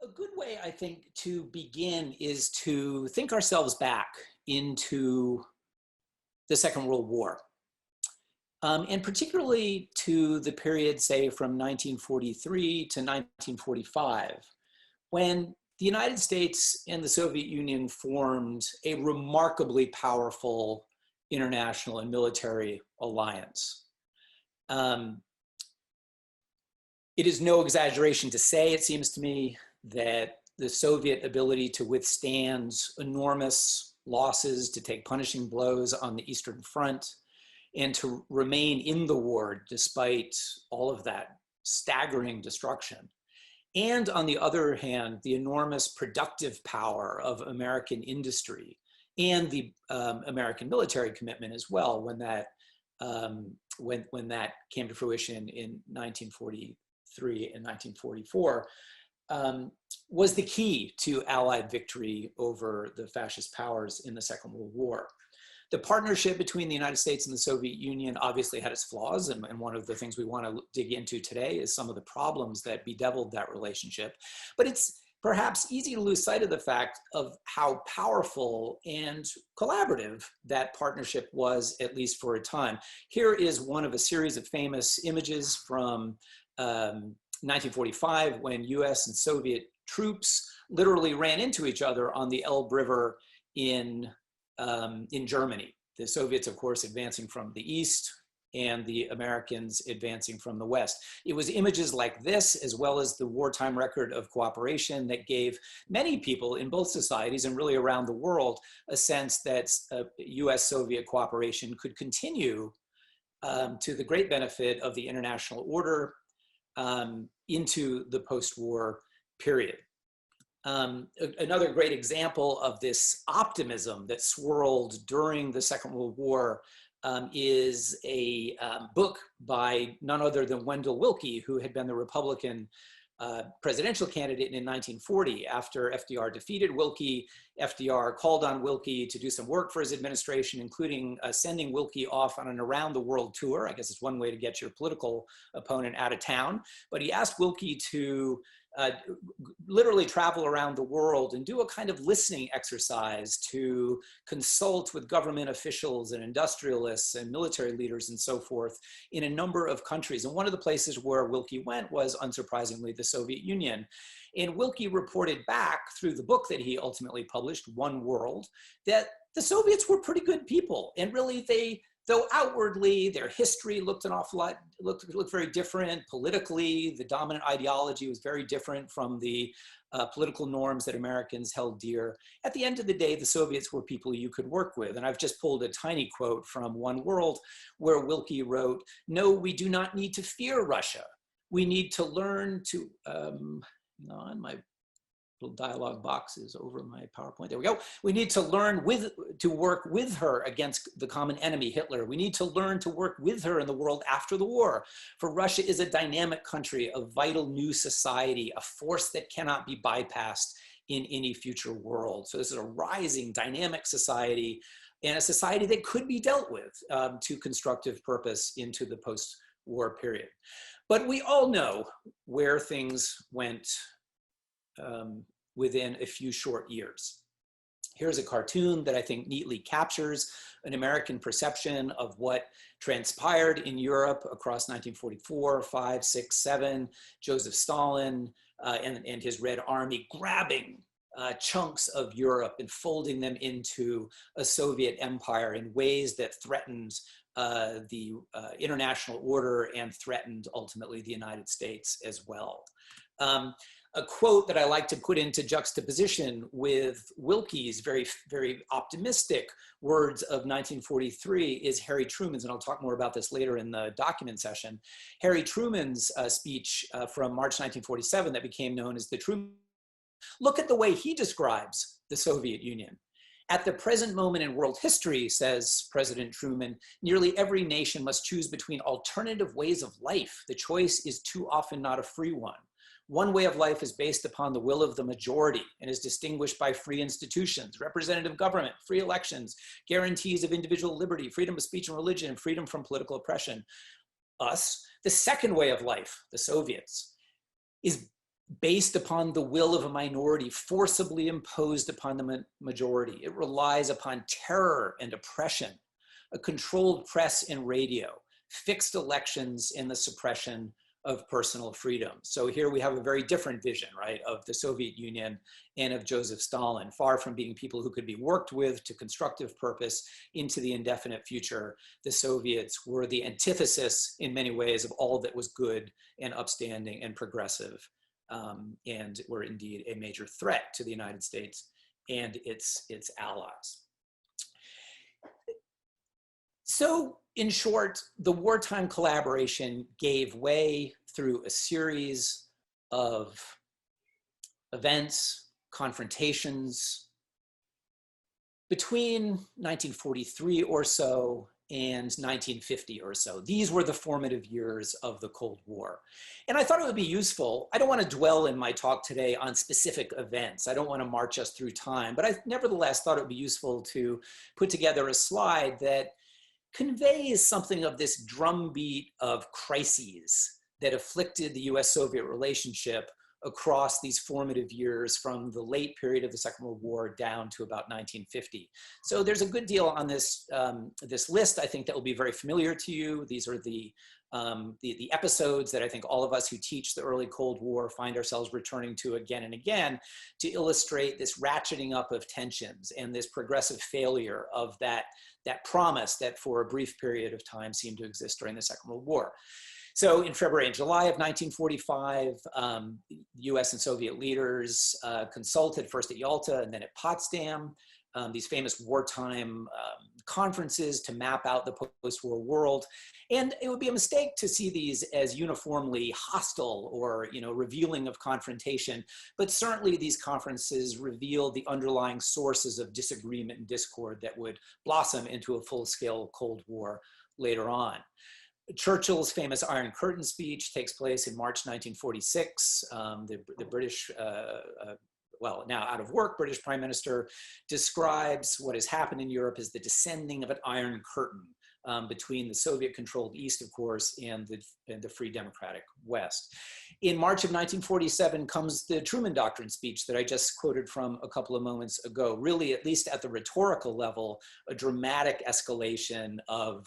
A good way, I think, to begin is to think ourselves back into the Second World War, and particularly to the period, say, from 1943 to 1945, when the United States and the Soviet Union formed a remarkably powerful international and military alliance. It is no exaggeration to say, it seems to me, that the Soviet ability to withstand enormous losses, to take punishing blows on the Eastern Front, and to remain in the war despite all of that staggering destruction. And on the other hand, the enormous productive power of American industry and the American military commitment as well, when that came to fruition in 1943 and 1944, was the key to Allied victory over the fascist powers in the Second World War. The partnership between the United States and the Soviet Union obviously had its flaws, and one of the things we want to dig into today is some of the problems that bedeviled that relationship. But it's perhaps easy to lose sight of the fact of how powerful and collaborative that partnership was, at least for a time. Here is one of a series of famous images from 1945, when US and Soviet troops literally ran into each other on the Elbe River in Germany. The Soviets, of course, advancing from the east, and the Americans advancing from the west. It was images like this, as well as the wartime record of cooperation, that gave many people in both societies and really around the world a sense that US-Soviet cooperation could continue to the great benefit of the international order into the post-war period. Another great example of this optimism that swirled during the Second World War is a book by none other than Wendell Willkie, who had been the Republican presidential candidate in 1940. After FDR defeated Willkie, FDR called on Willkie to do some work for his administration, including sending Willkie off on an around the world tour. I guess it's one way to get your political opponent out of town. But he asked Willkie to literally travel around the world and do a kind of listening exercise, to consult with government officials and industrialists and military leaders and so forth in a number of countries. And one of the places where Willkie went was, unsurprisingly, the Soviet Union. And Willkie reported back through the book that he ultimately published, One World, that the Soviets were pretty good people. And really though outwardly their history looked an awful lot, looked very different politically, the dominant ideology was very different from the political norms that Americans held dear. At the end of the day, the Soviets were people you could work with. And I've just pulled a tiny quote from One World, where Willkie wrote, "No, we do not need to fear Russia. We need to learn to," on my little dialogue box is over my PowerPoint. There we go. "We need to learn to work with her against the common enemy, Hitler. We need to learn to work with her in the world after the war. For Russia is a dynamic country, a vital new society, a force that cannot be bypassed in any future world." So this is a rising, dynamic society, and a society that could be dealt with to constructive purpose into the post-war period. But we all know where things went within a few short years. Here's a cartoon that I think neatly captures an American perception of what transpired in Europe across 1944, 5, 6, 7, Joseph Stalin and his Red Army grabbing chunks of Europe and folding them into a Soviet empire in ways that threatened the international order and threatened ultimately the United States as well. A quote that I like to put into juxtaposition with Willkie's very, very optimistic words of 1943 is Harry Truman's, and I'll talk more about this later in the document session. Harry Truman's speech from March 1947 that became known as the Truman. Look at the way he describes the Soviet Union. "At the present moment in world history," says President Truman, "nearly every nation must choose between alternative ways of life. The choice is too often not a free one. One way of life is based upon the will of the majority and is distinguished by free institutions, representative government, free elections, guarantees of individual liberty, freedom of speech and religion, and freedom from political oppression. Us, the second way of life, the Soviets, is based upon the will of a minority, forcibly imposed upon the majority. It relies upon terror and oppression, a controlled press and radio, fixed elections, and the suppression of personal freedom. So here we have a very different vision, right, of the Soviet Union and of Joseph Stalin, far from being people who could be worked with to constructive purpose into the indefinite future. The Soviets were the antithesis in many ways of all that was good and upstanding and progressive, and were indeed a major threat to the United States and its allies. So in short, the wartime collaboration gave way through a series of events, confrontations between 1943 or so and 1950 or so. These were the formative years of the Cold War. And I thought it would be useful. I don't want to dwell in my talk today on specific events. I don't want to march us through time, but I nevertheless thought it would be useful to put together a slide that conveys something of this drumbeat of crises that afflicted the US-Soviet relationship across these formative years from the late period of the Second World War down to about 1950. So there's a good deal on this, this list, I think, that will be very familiar to you. These are the episodes that I think all of us who teach the early Cold War find ourselves returning to again and again to illustrate this ratcheting up of tensions and this progressive failure of that promise that for a brief period of time seemed to exist during the Second World War. So in February and July of 1945, US and Soviet leaders consulted first at Yalta and then at Potsdam, these famous wartime conferences to map out the post-war world. And it would be a mistake to see these as uniformly hostile or, revealing of confrontation, but certainly these conferences revealed the underlying sources of disagreement and discord that would blossom into a full-scale Cold War later on. Churchill's famous Iron Curtain speech takes place in March 1946. The British, well, now out of work, British Prime Minister describes what has happened in Europe as the descending of an Iron Curtain between the Soviet-controlled East, of course, and the free democratic West. In March of 1947 comes the Truman Doctrine speech that I just quoted from a couple of moments ago. Really, at least at the rhetorical level, a dramatic escalation of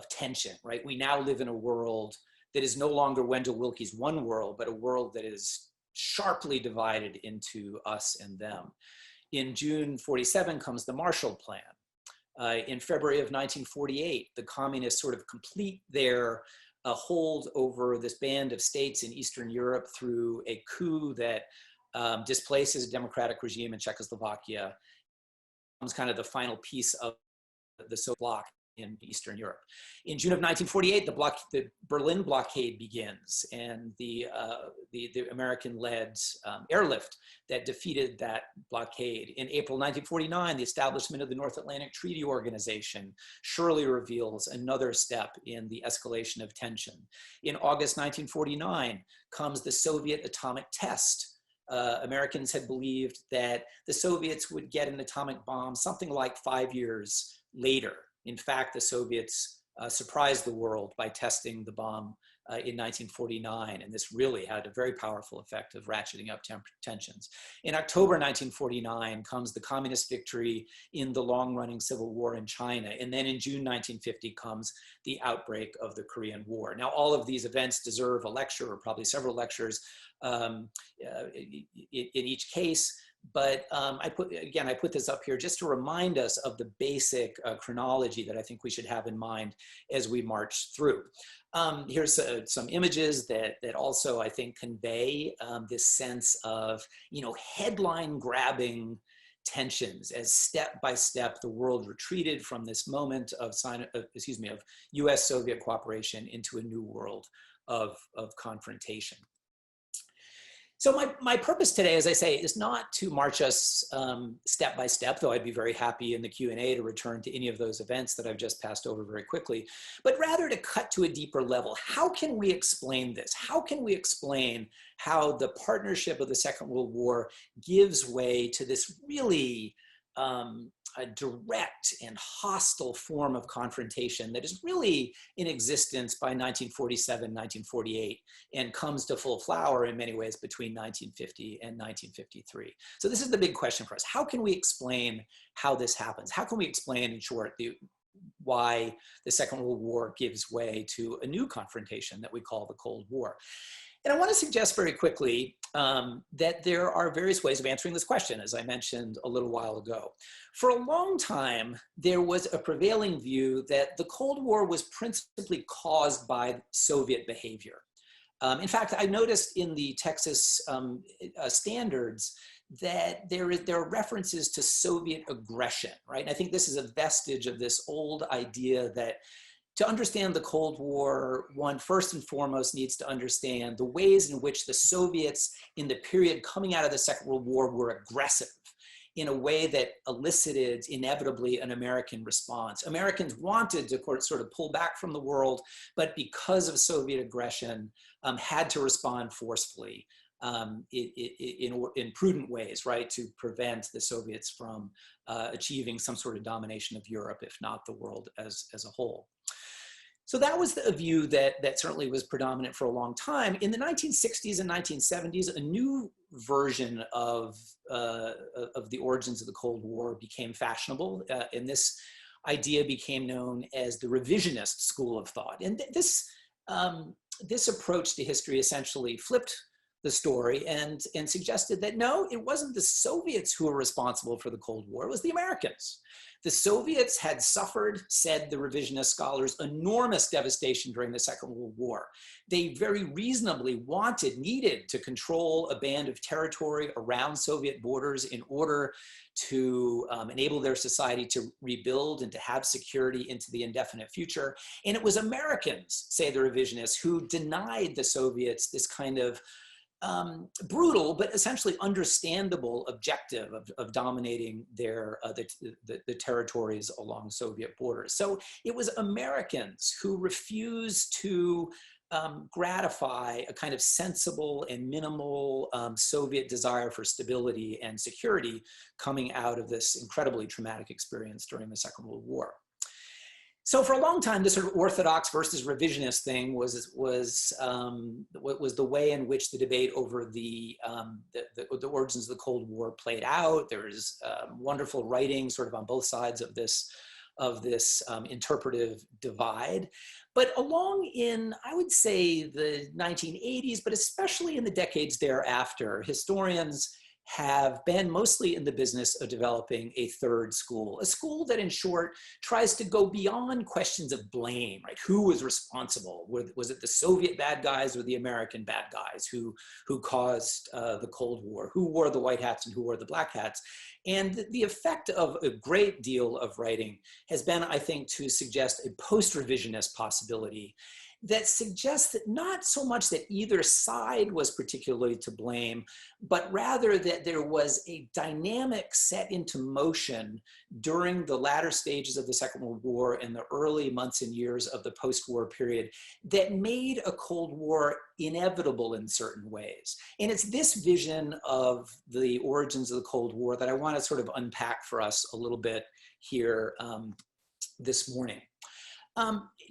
tension, right? We now live in a world that is no longer Wendell Willkie' one world, but a world that is sharply divided into us and them. In June 47 comes the Marshall Plan. In February of 1948, the communists sort of complete their hold over this band of states in Eastern Europe through a coup that displaces a democratic regime in Czechoslovakia. It's kind of the final piece of the Soviet bloc in Eastern Europe. In June of 1948, the Berlin blockade begins, and the American-led airlift that defeated that blockade. In April 1949, the establishment of the North Atlantic Treaty Organization surely reveals another step in the escalation of tension. In August 1949 comes the Soviet atomic test. Americans had believed that the Soviets would get an atomic bomb something like 5 years later. In fact, the Soviets surprised the world by testing the bomb in 1949, and this really had a very powerful effect of ratcheting up tensions. In October 1949 comes the communist victory in the long-running civil war in China, and then in June 1950 comes the outbreak of the Korean War. Now, all of these events deserve a lecture, or probably several lectures in each case. But I put this up here just to remind us of the basic chronology that I think we should have in mind as we march through. Here's some images that also, I think, convey this sense of, headline grabbing tensions as step by step the world retreated from this moment of US-Soviet cooperation into a new world of confrontation. So my purpose today, as I say, is not to march us step by step, though I'd be very happy in the Q&A to return to any of those events that I've just passed over very quickly, but rather to cut to a deeper level. How can we explain this? How can we explain how the partnership of the Second World War gives way to this really a direct and hostile form of confrontation that is really in existence by 1947, 1948, and comes to full flower in many ways between 1950 and 1953. So this is the big question for us. How can we explain how this happens? How can we explain, in short, why the Second World War gives way to a new confrontation that we call the Cold War? And I want to suggest very quickly that there are various ways of answering this question, as I mentioned a little while ago. For a long time, there was a prevailing view that the Cold War was principally caused by Soviet behavior. In fact, I noticed in the Texas standards that there are references to Soviet aggression, right? And I think this is a vestige of this old idea that to understand the Cold War, one first and foremost needs to understand the ways in which the Soviets in the period coming out of the Second World War were aggressive in a way that elicited inevitably an American response. Americans wanted to sort of pull back from the world, but because of Soviet aggression, had to respond forcefully in prudent ways, right, to prevent the Soviets from achieving some sort of domination of Europe, if not the world as a whole. So that was a view that certainly was predominant for a long time. In the 1960s and 1970s, a new version of the origins of the Cold War became fashionable, and this idea became known as the revisionist school of thought. And this approach to history essentially flipped the story and suggested that no, it wasn't the Soviets who were responsible for the Cold War, it was the Americans. The Soviets had suffered, said the revisionist scholars, enormous devastation during the Second World War. They very reasonably needed to control a band of territory around Soviet borders in order to enable their society to rebuild and to have security into the indefinite future. And it was Americans, say the revisionists, who denied the Soviets this kind of brutal but essentially understandable objective of dominating the territories along Soviet borders. So it was Americans who refused to gratify a kind of sensible and minimal Soviet desire for stability and security coming out of this incredibly traumatic experience during the Second World War. So for a long time, this sort of orthodox versus revisionist thing was the way in which the debate over the origins of the Cold War played out. There's wonderful writing sort of on both sides of this interpretive divide. But along in, I would say, the 1980s, but especially in the decades thereafter, historians have been mostly in the business of developing a third school, a school that, in short, tries to go beyond questions of blame, right? Who was responsible? Was it the Soviet bad guys or the American bad guys who caused the Cold War? Who wore the white hats and who wore the black hats? And the effect of a great deal of writing has been, I think, to suggest a post-revisionist possibility that suggests that not so much that either side was particularly to blame, but rather that there was a dynamic set into motion during the latter stages of the Second World War and the early months and years of the post-war period that made a Cold War inevitable in certain ways. And it's this vision of the origins of the Cold War that I want to sort of unpack for us a little bit here this morning.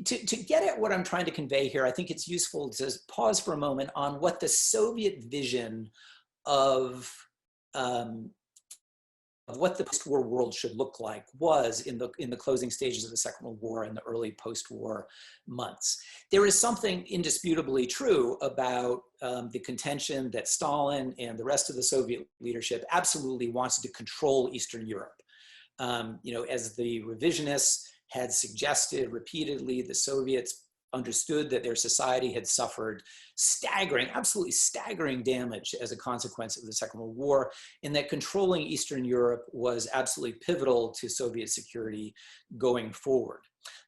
To get at what I'm trying to convey here, I think it's useful to pause for a moment on what the Soviet vision of what the post-war world should look like was in the closing stages of the Second World War and the early post-war months. There is something indisputably true about the contention that Stalin and the rest of the Soviet leadership absolutely wanted to control Eastern Europe. As the revisionists had suggested repeatedly, the Soviets understood that their society had suffered absolutely staggering damage as a consequence of the Second World War, and that controlling Eastern Europe was absolutely pivotal to Soviet security going forward.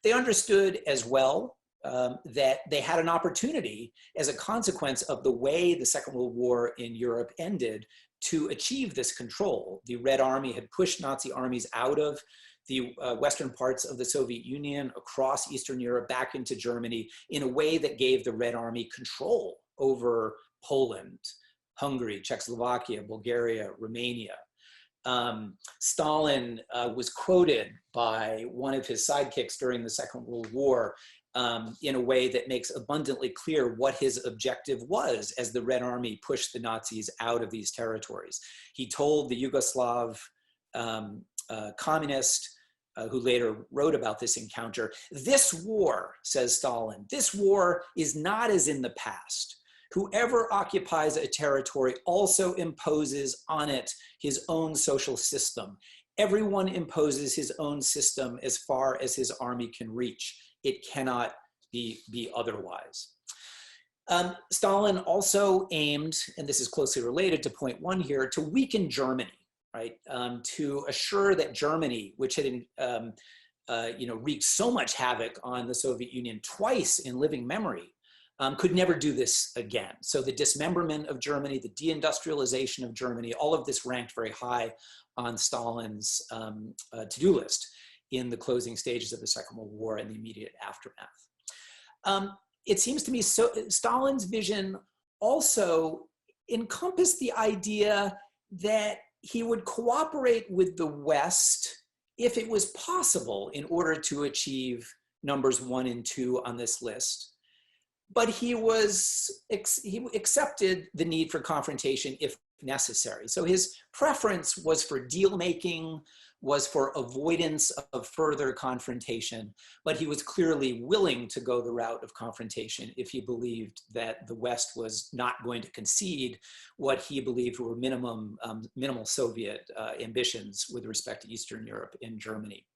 They understood as well that they had an opportunity as a consequence of the way the Second World War in Europe ended to achieve this control. The Red Army had pushed Nazi armies out of the western parts of the Soviet Union, across Eastern Europe, back into Germany, in a way that gave the Red Army control over Poland, Hungary, Czechoslovakia, Bulgaria, Romania. Stalin was quoted by one of his sidekicks during the Second World War in a way that makes abundantly clear what his objective was as the Red Army pushed the Nazis out of these territories. He told the Yugoslav communist who later wrote about this encounter, "This war," says Stalin, "this war is not as in the past. Whoever occupies a territory also imposes on it his own social system. Everyone imposes his own system as far as his army can reach. It cannot be otherwise." Stalin also aimed, and this is closely related to point one here, to weaken Germany, right? To assure that Germany, which had wreaked so much havoc on the Soviet Union twice in living memory, could never do this again. So the dismemberment of Germany, the deindustrialization of Germany, all of this ranked very high on Stalin's to-do list in the closing stages of the Second World War and the immediate aftermath. It seems to me Stalin's vision also encompassed the idea that he would cooperate with the West if it was possible in order to achieve numbers 1 and 2 on this list. But he accepted the need for confrontation if necessary. So his preference was for deal making, was for avoidance of further confrontation, but he was clearly willing to go the route of confrontation if he believed that the West was not going to concede what he believed were minimal Soviet ambitions with respect to Eastern Europe and Germany.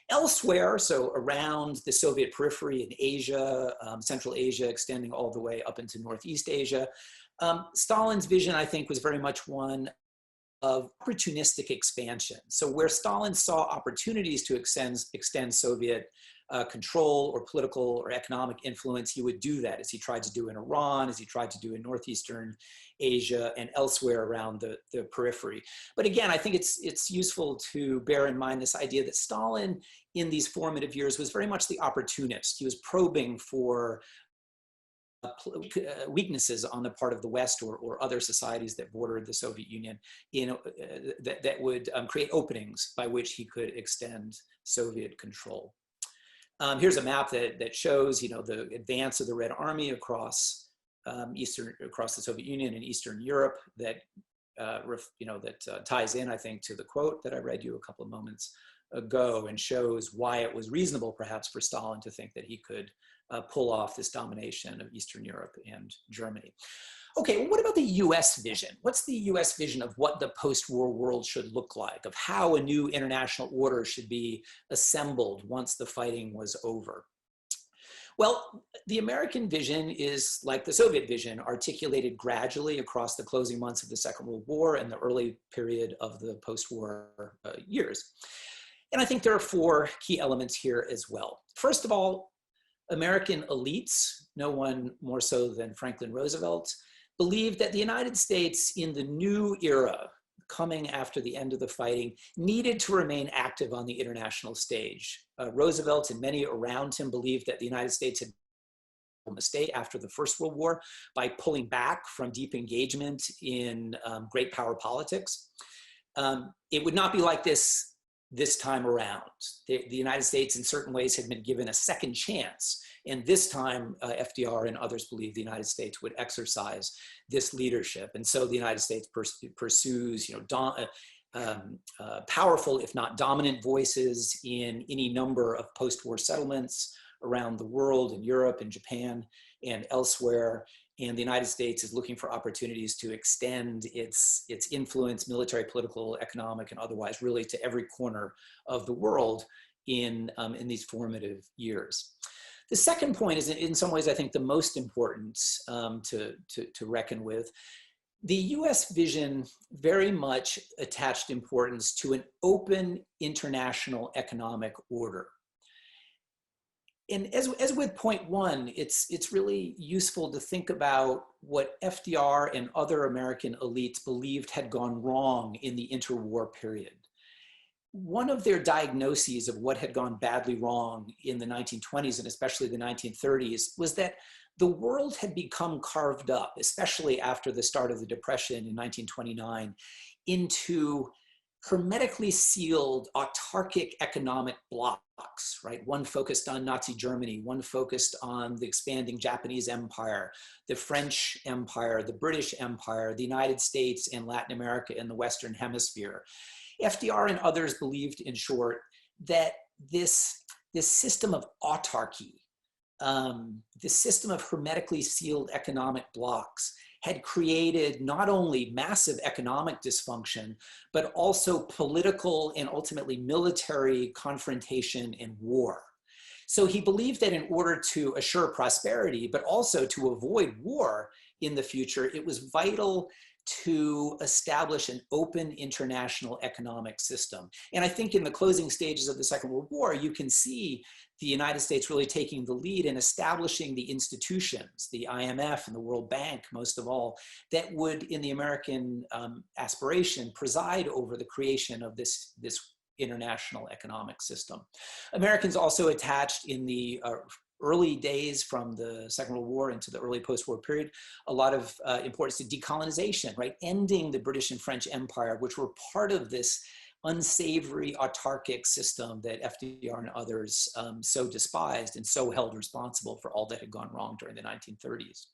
Elsewhere, so around the Soviet periphery in Asia, Central Asia, extending all the way up into Northeast Asia, Stalin's vision, I think, was very much one of opportunistic expansion. So where Stalin saw opportunities to extend Soviet control or political or economic influence, he would do that, as he tried to do in Iran, as he tried to do in Northeastern Asia and elsewhere around the periphery. But again, I think it's useful to bear in mind this idea that Stalin in these formative years was very much the opportunist. He was probing for weaknesses on the part of the West or other societies that bordered the Soviet Union that would create openings by which he could extend Soviet control. Here's a map that shows, the advance of the Red Army across across the Soviet Union and Eastern Europe that ties in, I think, to the quote that I read you a couple of moments ago and shows why it was reasonable, perhaps, for Stalin to think that he could pull off this domination of Eastern Europe and Germany. Okay, well, what about the US vision? What's the US vision of what the post-war world should look like, of how a new international order should be assembled once the fighting was over? Well, the American vision is like the Soviet vision, articulated gradually across the closing months of the Second World War and the early period of the post-war years. And I think there are 4 key elements here as well. First of all, American elites, no one more so than Franklin Roosevelt, believed that the United States in the new era coming after the end of the fighting needed to remain active on the international stage. Roosevelt and many around him believed that the United States had made a mistake after the First World War by pulling back from deep engagement in great power politics. It would not be like this time around. The United States in certain ways had been given a second chance. And this time, FDR and others believed the United States would exercise this leadership. And so the United States pursues powerful, if not dominant voices in any number of post-war settlements around the world, in Europe and Japan and elsewhere. And the United States is looking for opportunities to extend its influence, military, political, economic, and otherwise, really to every corner of the world in these formative years. The second point is, in some ways, I think the most important to reckon with. The US vision very much attached importance to an open international economic order. And as with point 1, it's really useful to think about what FDR and other American elites believed had gone wrong in the interwar period. One of their diagnoses of what had gone badly wrong in the 1920s and especially the 1930s was that the world had become carved up, especially after the start of the Depression in 1929, into hermetically sealed, autarkic economic blocks, right? One focused on Nazi Germany, one focused on the expanding Japanese empire, the French empire, the British empire, the United States and Latin America in the Western hemisphere. FDR and others believed, in short, that this system of autarky, this system of hermetically sealed economic blocks had created not only massive economic dysfunction, but also political and ultimately military confrontation and war. So he believed that in order to assure prosperity, but also to avoid war in the future, it was vital to establish an open international economic system. And I think in the closing stages of the Second World War, you can see the United States really taking the lead in establishing the institutions, the IMF and the World Bank, most of all, that would, in the American aspiration, preside over the creation of this international economic system. Americans also attached in the early days from the Second World War into the early post-war period, a lot of importance to decolonization, right? Ending the British and French Empire, which were part of this unsavory, autarkic system that FDR and others so despised and so held responsible for all that had gone wrong during the 1930s.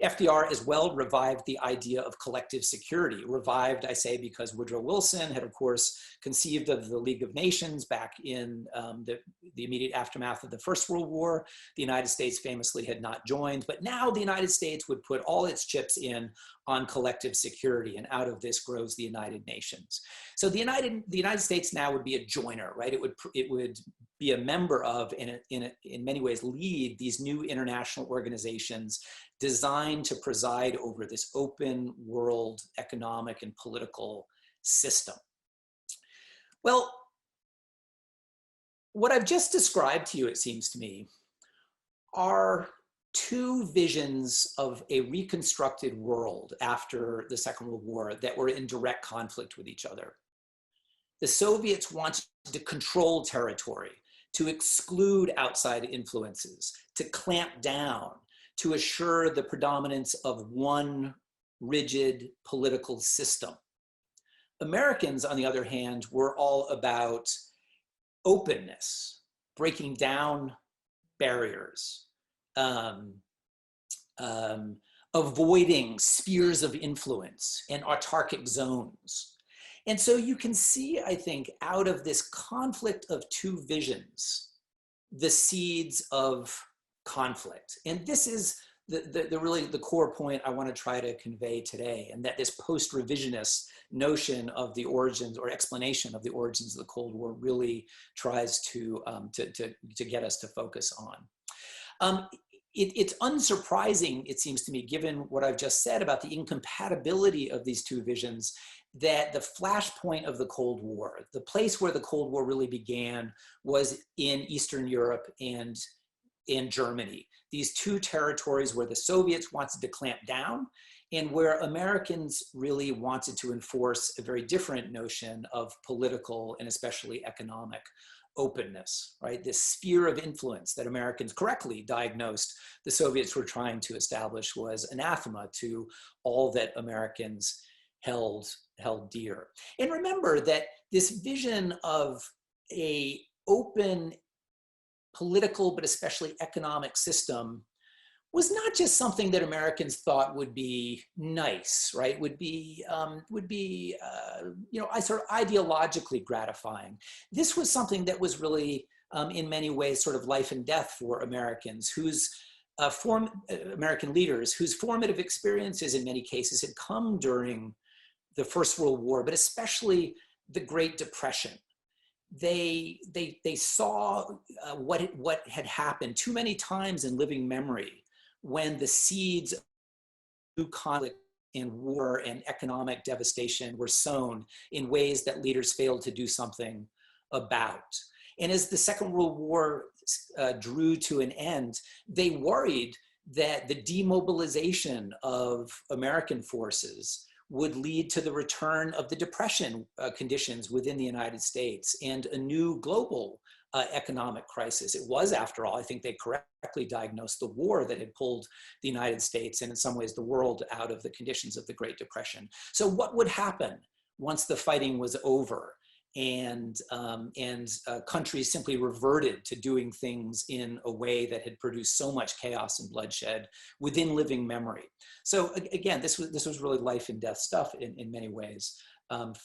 FDR as well revived the idea of collective security. Revived, I say, because Woodrow Wilson had, of course, conceived of the League of Nations back in the immediate aftermath of the First World War. The United States famously had not joined, but now the United States would put all its chips in on collective security, and out of this grows the United Nations. So the United States now would be a joiner, right? It would be a member of, and in many ways lead these new international organizations designed to preside over this open world economic and political system. Well, what I've just described to you, it seems to me, are two visions of a reconstructed world after the Second World War that were in direct conflict with each other. The Soviets wanted to control territory, to exclude outside influences, to clamp down, to assure the predominance of one rigid political system. Americans, on the other hand, were all about openness, breaking down barriers, avoiding spheres of influence and autarkic zones. And so you can see, I think, out of this conflict of two visions, the seeds of conflict. And this is really the core point I want to try to convey today, and that this post-revisionist notion of the origins or explanation of the origins of the Cold War really tries to get us to focus on. It's unsurprising, it seems to me, given what I've just said about the incompatibility of these two visions, that the flashpoint of the Cold War, the place where the Cold War really began, was in Eastern Europe and in Germany. These two territories where the Soviets wanted to clamp down and where Americans really wanted to enforce a very different notion of political and especially economic openness, right? This sphere of influence that Americans correctly diagnosed the Soviets were trying to establish was anathema to all that Americans held dear. And remember that this vision of an open political, but especially economic system was not just something that Americans thought would be nice, right? Would be sort of ideologically gratifying. This was something that was really, in many ways, sort of life and death for Americans, American leaders whose formative experiences, in many cases, had come during the First World War, but especially the Great Depression. They saw what had happened too many times in living memory when the seeds of conflict and war and economic devastation were sown in ways that leaders failed to do something about. And as the Second World War drew to an end, they worried that the demobilization of American forces would lead to the return of the depression conditions within the United States and a new global economic crisis. It was, after all, I think they correctly diagnosed the war that had pulled the United States and in some ways the world out of the conditions of the Great Depression. So what would happen once the fighting was over, and countries simply reverted to doing things in a way that had produced so much chaos and bloodshed within living memory. So again, this was really life and death stuff in many ways,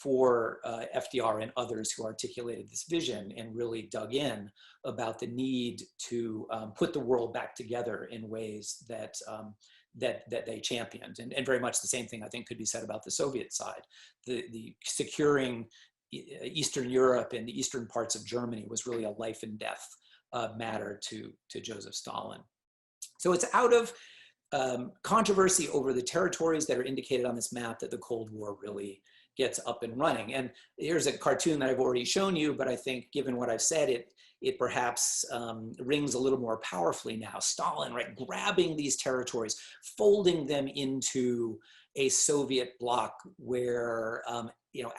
for FDR and others who articulated this vision and really dug in about the need to put the world back together in ways that that they championed. And very much the same thing, I think, could be said about the Soviet side. The securing Eastern Europe and the eastern parts of Germany was really a life and death matter to Joseph Stalin. So it's out of controversy over the territories that are indicated on this map that the Cold War really gets up and running. And here's a cartoon that I've already shown you, but I think given what I've said, it perhaps rings a little more powerfully now. Stalin, right, grabbing these territories, folding them into a Soviet bloc where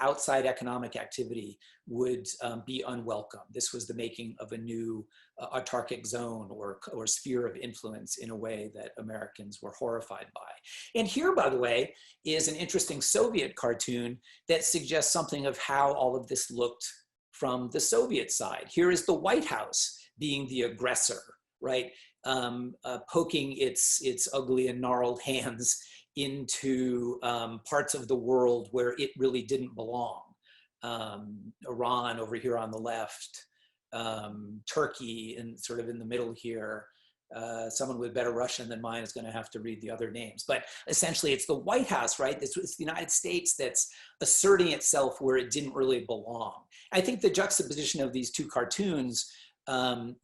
outside economic activity would be unwelcome. This was the making of a new autarkic zone or sphere of influence in a way that Americans were horrified by. And here, by the way, is an interesting Soviet cartoon that suggests something of how all of this looked from the Soviet side. Here is the White House being the aggressor, right? Poking its ugly and gnarled hands into parts of the world where it really didn't belong. Iran over here on the left, Turkey and sort of in the middle here. Someone with better Russian than mine is going to have to read the other names. But essentially, it's the White House, right? It's the United States that's asserting itself where it didn't really belong. I think the juxtaposition of these two cartoons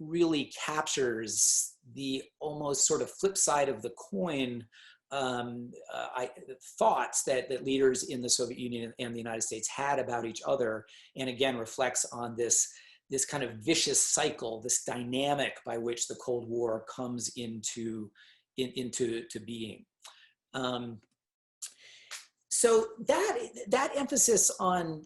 really captures the almost sort of flip side of the coin thoughts that leaders in the Soviet Union and the United States had about each other, and again reflects on this kind of vicious cycle, this dynamic by which the Cold War comes into being. So that emphasis on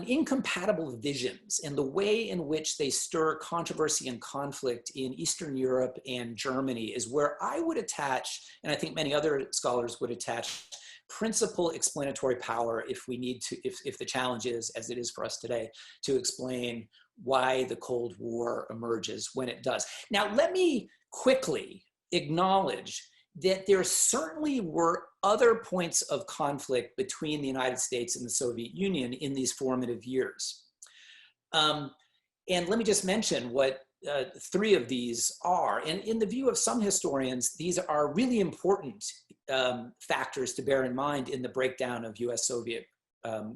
incompatible visions and the way in which they stir controversy and conflict in Eastern Europe and Germany is where I would attach, and I think many other scholars would attach, principal explanatory power if we need to, if the challenge is, as it is for us today, to explain why the Cold War emerges when it does. Now, let me quickly acknowledge that there certainly were other points of conflict between the United States and the Soviet Union in these formative years. And let me just mention what three of these are. And in the view of some historians, these are really important factors to bear in mind in the breakdown of US-Soviet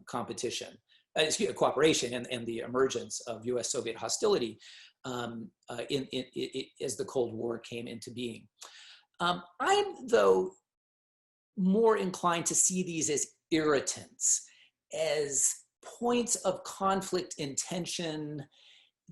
cooperation and the emergence of US-Soviet hostility as the Cold War came into being. I'm, though, more inclined to see these as irritants, as points of conflict and tension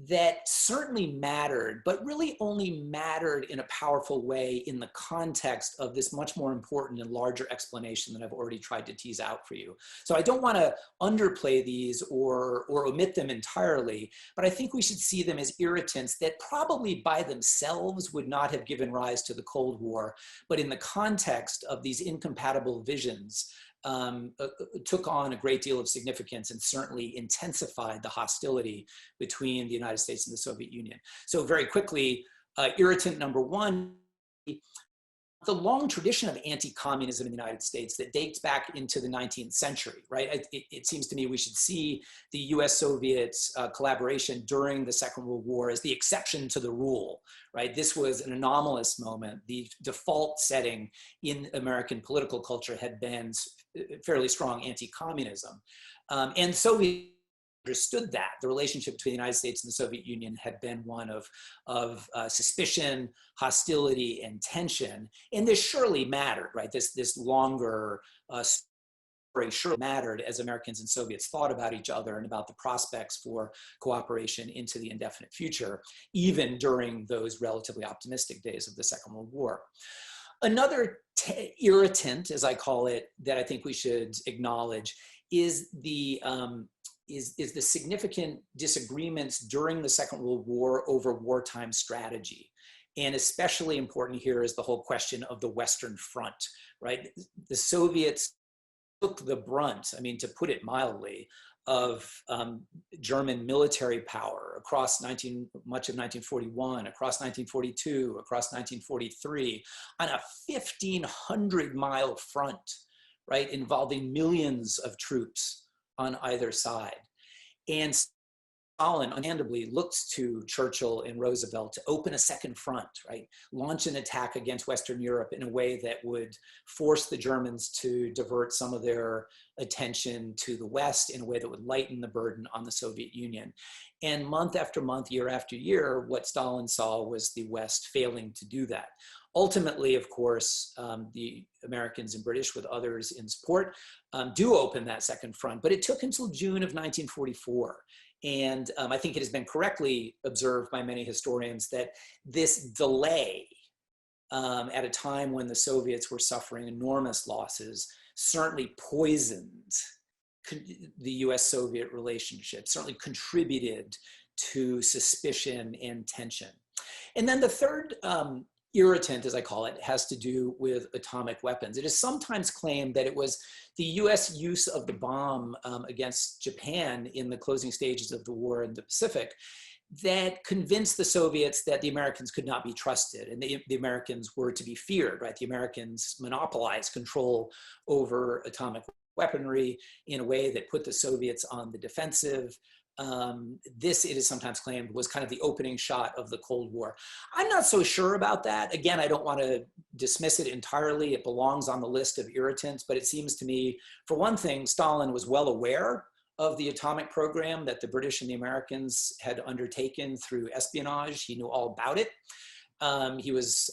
that certainly mattered, but really only mattered in a powerful way in the context of this much more important and larger explanation that I've already tried to tease out for you. So I don't want to underplay these or omit them entirely, but I think we should see them as irritants that probably by themselves would not have given rise to the Cold War, but in the context of these incompatible visions, took on a great deal of significance and certainly intensified the hostility between the United States and the Soviet Union. So very quickly, irritant number one, the long tradition of anti-communism in the United States that dates back into the 19th century, right? It seems to me we should see the US-Soviet collaboration during the Second World War as the exception to the rule, right? This was an anomalous moment. The default setting in American political culture had been fairly strong anti-communism. And Soviet understood that the relationship between the United States and the Soviet Union had been one of suspicion, hostility, and tension. And this surely mattered, right? This longer story surely mattered as Americans and Soviets thought about each other and about the prospects for cooperation into the indefinite future, even during those relatively optimistic days of the Second World War. Another irritant, as I call it, that I think we should acknowledge is the significant disagreements during the Second World War over wartime strategy. And especially important here is the whole question of the Western Front, right? The Soviets took the brunt, I mean, to put it mildly, of German military power across much of 1941, across 1942, across 1943, on a 1,500-mile front, right, involving millions of troops on either side. And Stalin understandably looked to Churchill and Roosevelt to open a second front, right? Launch an attack against Western Europe in a way that would force the Germans to divert some of their attention to the West in a way that would lighten the burden on the Soviet Union. And month after month, year after year, what Stalin saw was the West failing to do that. Ultimately, of course, the Americans and British, with others in support, do open that second front, but it took until June of 1944. And I think it has been correctly observed by many historians that this delay at a time when the Soviets were suffering enormous losses certainly poisoned the US-Soviet relationship, certainly contributed to suspicion and tension. And then the third irritant, as I call it, has to do with atomic weapons. It is sometimes claimed that it was the US use of the bomb against Japan in the closing stages of the war in the Pacific that convinced the Soviets that the Americans could not be trusted and the Americans were to be feared, right? The Americans monopolized control over atomic weaponry in a way that put the Soviets on the defensive. This, it is sometimes claimed, was kind of the opening shot of the Cold War. I'm not so sure about that. Again, I don't want to dismiss it entirely. It belongs on the list of irritants, but it seems to me, for one thing, Stalin was well aware of the atomic program that the British and the Americans had undertaken through espionage. He knew all about it. He was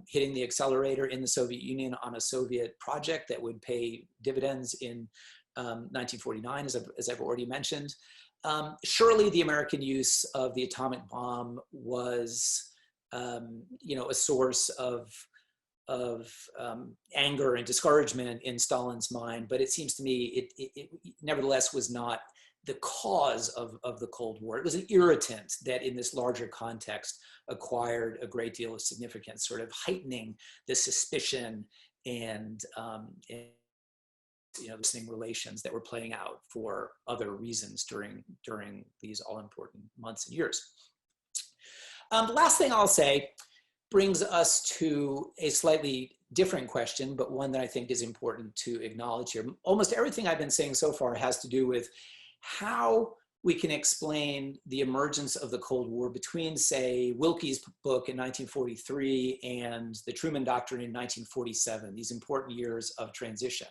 hitting the accelerator in the Soviet Union on a Soviet project that would pay dividends in 1949, as I've already mentioned. Surely the American use of the atomic bomb was, a source of anger and discouragement in Stalin's mind, but it seems to me it nevertheless was not the cause of the Cold War. It was an irritant that in this larger context acquired a great deal of significance, sort of heightening the suspicion and listening relations that were playing out for other reasons during these all-important months and years. The last thing I'll say brings us to a slightly different question, but one that I think is important to acknowledge here. Almost everything I've been saying so far has to do with how we can explain the emergence of the Cold War between, say, Willkie's book in 1943 and the Truman Doctrine in 1947, these important years of transition.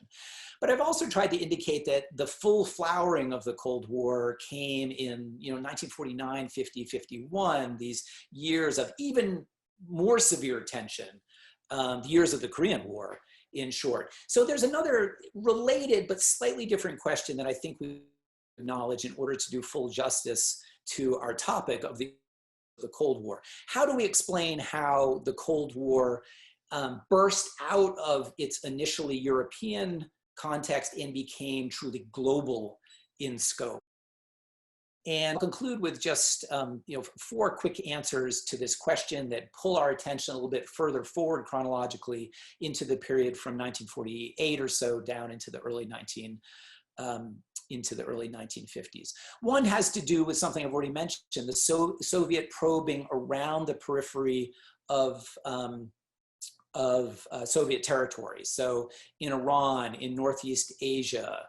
But I've also tried to indicate that the full flowering of the Cold War came in 1949, 50, 51, these years of even more severe tension, the years of the Korean War, in short. So there's another related but slightly different question that I think we acknowledge in order to do full justice to our topic of the Cold War. How do we explain how the Cold War burst out of its initially European context and became truly global in scope? And I'll conclude with just 4 quick answers to this question that pull our attention a little bit further forward chronologically into the period from 1948 or so down into the early 1950s. One has to do with something I've already mentioned, the Soviet probing around the periphery of Soviet territories. So in Iran, in Northeast Asia,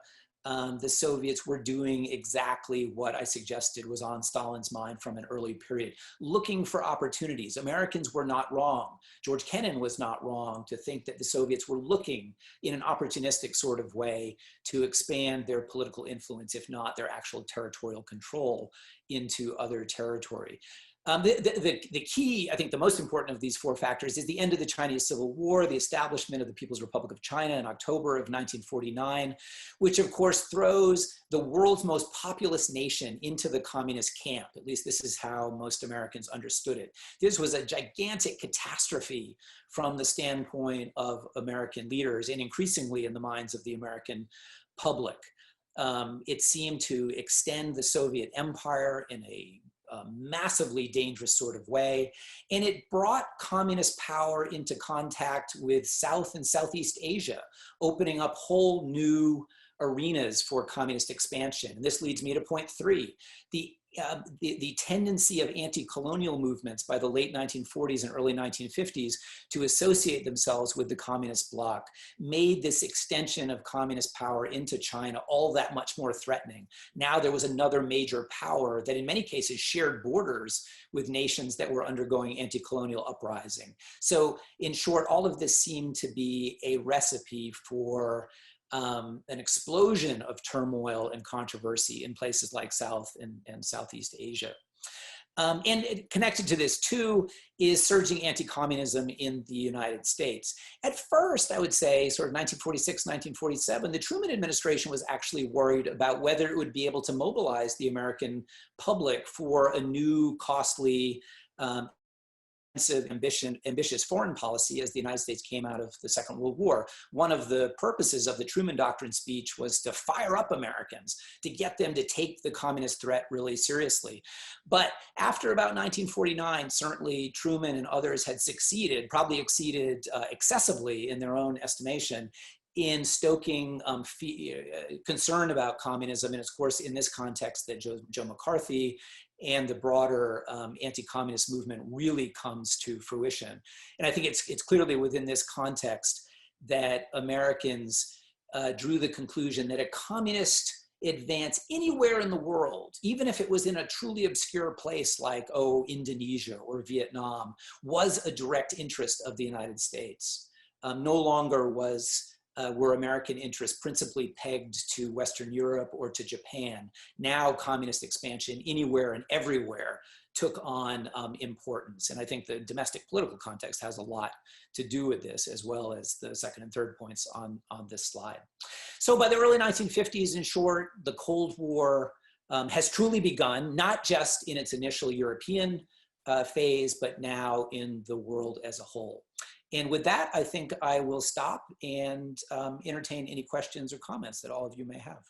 the Soviets were doing exactly what I suggested was on Stalin's mind from an early period, looking for opportunities. Americans were not wrong. George Kennan was not wrong to think that the Soviets were looking in an opportunistic sort of way to expand their political influence, if not their actual territorial control, into other territory. The key, I think the most important of these 4 factors is the end of the Chinese Civil War, the establishment of the People's Republic of China in October of 1949, which of course throws the world's most populous nation into the communist camp. At least this is how most Americans understood it. This was a gigantic catastrophe from the standpoint of American leaders and increasingly in the minds of the American public. It seemed to extend the Soviet empire in a a massively dangerous sort of way. And it brought communist power into contact with South and Southeast Asia, opening up whole new arenas for communist expansion. And this leads me to point three. The tendency of anti-colonial movements by the late 1940s and early 1950s to associate themselves with the communist bloc made this extension of communist power into China all that much more threatening. Now there was another major power that in many cases shared borders with nations that were undergoing anti-colonial uprising. So in short, all of this seemed to be a recipe for an explosion of turmoil and controversy in places like South and Southeast Asia. And connected to this too is surging anti-communism in the United States. At first, I would say sort of 1946, 1947, the Truman administration was actually worried about whether it would be able to mobilize the American public for a new costly ambitious foreign policy as the United States came out of the Second World War. One of the purposes of the Truman Doctrine speech was to fire up Americans, to get them to take the communist threat really seriously. But after about 1949, certainly Truman and others had succeeded, probably exceeded excessively in their own estimation, in stoking concern about communism. And of course, in this context that Joe McCarthy and the broader anti-communist movement really comes to fruition. And I think it's clearly within this context that Americans drew the conclusion that a communist advance anywhere in the world, even if it was in a truly obscure place like, Indonesia or Vietnam, was a direct interest of the United States. No longer were American interests principally pegged to Western Europe or to Japan. Now communist expansion anywhere and everywhere took on importance. And I think the domestic political context has a lot to do with this, as well as the second and third points on this slide. So by the early 1950s, in short, the Cold War has truly begun, not just in its initial European phase, but now in the world as a whole. And with that, I think I will stop and entertain any questions or comments that all of you may have.